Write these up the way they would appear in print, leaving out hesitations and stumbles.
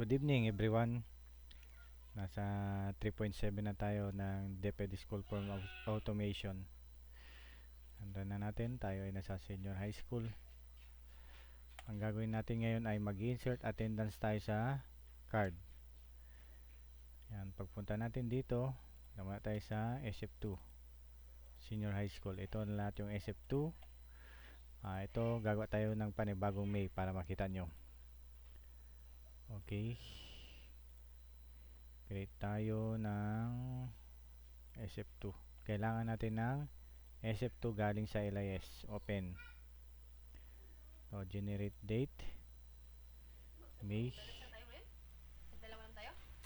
Good evening everyone. Nasa 3.7 na tayo ng DepEd School Form of Automation. Handa na natin, tayo ay nasa senior high school. Ang gagawin natin ngayon ay mag-insert attendance tayo sa card. Yan, pagpunta natin dito, naman tayo sa SF2 Senior High School. Ito na lahat yung SF2. Ito, gagawa tayo ng panibagong May para makita nyo. Okay. Create tayo ng SF2. Kailangan natin ng SF2 galing sa LIS. Open. So, generate date. May.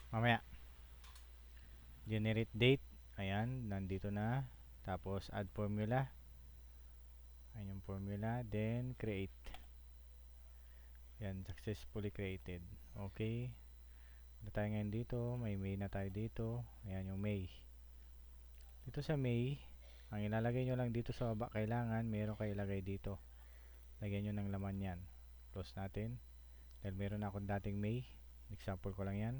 Mamaya. Generate date. Ayan, nandito na. Tapos, add formula. Ayan yung formula. Then, create. Ayan, successfully created. Okay. Punta tayo ngayon dito. May May na tayo dito. Ayan yung May. Dito sa May, ang ilalagay nyo lang dito sa baba, kailangan meron kayo ilagay dito. Lagyan nyo ng laman yan. Close natin. Dahil meron na akong dating May. Example ko lang yan.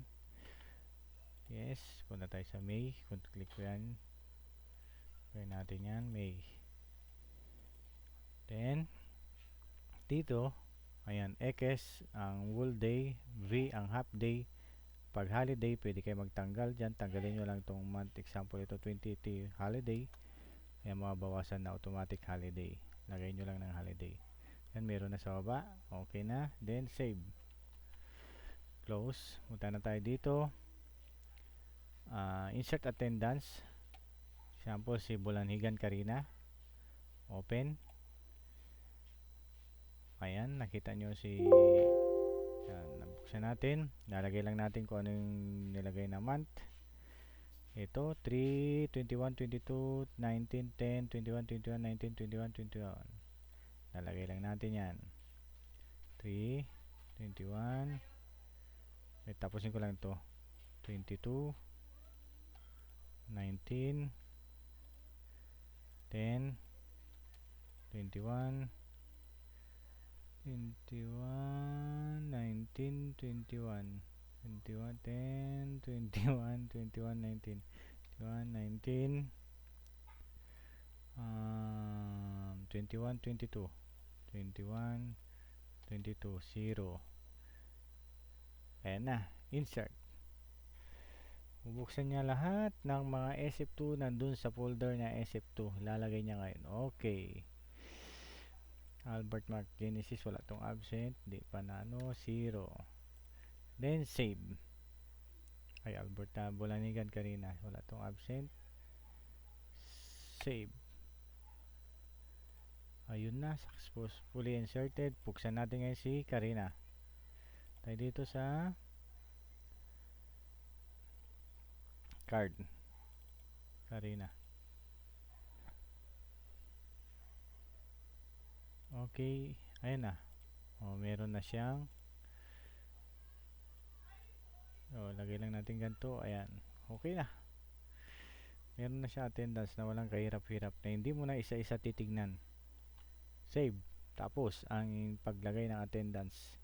Yes. Punta tayo sa May. Click ko yan. Gawin natin yan. May. Then, dito, ayan, X ang whole day. V ang half day. Pag holiday, pwede kayo magtanggal dyan. Tanggalin nyo lang itong month. Example, ito 20 holiday. Ayan, mabawasan na automatic holiday. Lagay nyo lang ng holiday. Yan, meron na sa baba. Okay na. Then, save. Close. Punta na tayo dito. Insert attendance. Example, si Bulanhigan Karina. Open. Ayan, nakita nyo si... Yan, nabuksan natin. Nalagay lang natin kung ano yung nilagay na month. Ito, 3, 21, 22, 19, 10, 21, 21, 19, 21, 21. Nalagay lang natin yan. 3, 21. Wait, tapusin ko lang ito. 22, 19, 10, 21, 21, 19, 21, 21, 10, 21, 21, 19, 21, 19, 21, 22, 21, 22, 0. Ayan na, insert. Bubuksan niya lahat ng mga SF2 nandun sa folder na SF2. Lalagay niya ngayon. Okay. Albert Mark Genesis, wala tong absent. Di pa na ano, 0. Then save. Ay, Albert na Bulanigan Karina, wala tong absent. Save. Ayun na, successfully inserted. Buksan natin ngayon si Karina. Tayo dito sa card. Karina. Okay, ayun na. Meron na siyang lagay lang natin ganito. Ayan, okay na. Meron na siya attendance na walang kahirap-hirap na hindi mo na isa-isa titignan. Save. Tapos, ang paglagay ng attendance.